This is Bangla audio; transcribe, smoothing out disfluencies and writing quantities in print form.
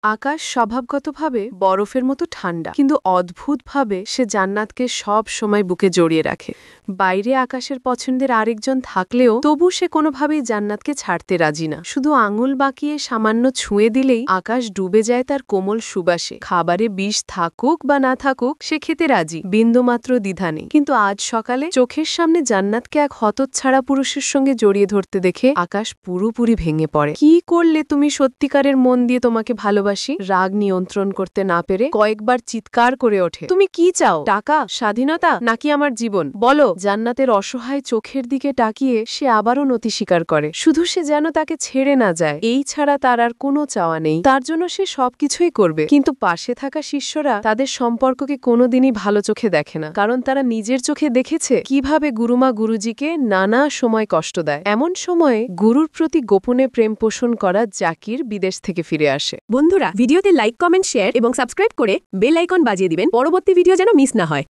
আকাশ স্বভাবগতভাবে বরফের মতো ঠান্ডা, কিন্তু অদ্ভুতভাবে সে জান্নাতকে সব সময় বুকে জড়িয়ে রাখে। বাইরে আকাশের পছন্দের আরেকজন থাকলেও তবু সে কোনোভাবেই জান্নাতকে ছাড়তে রাজি না। শুধু আঙুল বাঁকিয়ে সামান্য ছুঁয়ে দিলেই আকাশ ডুবে যায় তার কোমল সুবাসে। খাবারে বিষ থাকুক বা না থাকুক সে খেতে রাজি, বিন্দুমাত্র দ্বিধা নেই। কিন্তু আজ সকালে চোখের সামনে জান্নাতকে এক হতচ্ছাড়া পুরুষের সঙ্গে জড়িয়ে ধরতে দেখে আকাশ পুরোপুরি ভেঙে পড়ে। কি করলে তুমি? সত্যিকারের মন দিয়ে তোমাকে ভালোবাসি। রাগ নিয়ন্ত্রণ করতে না পেরে কয়েকবার চিৎকার করে ওঠে, তুমি কি চাও? টাকা, স্বাধীনতা, নাকি আমার জীবন? বলো। জান্নাতের অসহায় চোখের দিকে তাকিয়ে সে আবারও নতি স্বীকার করে, শুধু সে যেন তাকে ছেড়ে না যায়। এই ছাড়া তার আর কোনো চাওয়া নেই। তার জন্য সে সবকিছুই করবে। কিন্তু পাশে থাকা শিষ্যরা তাদের সম্পর্ককে কোনোদিনই ভালো চোখে দেখে না, কারণ তারা নিজের চোখে দেখেছে কিভাবে গুরুমা গুরুজিকে নানা সময় কষ্ট দেয়। এমন সময়ে গুরুর প্রতি গোপনে প্রেম পোষণ করা জাকির বিদেশ থেকে ফিরে আসে। বন্ধুরা, ভিডিওতে লাইক, কমেন্ট, শেয়ার এবং সাবস্ক্রাইব করে বেল আইকন বাজিয়ে দিবেন পরবর্তী ভিডিও যেন মিস না হয়।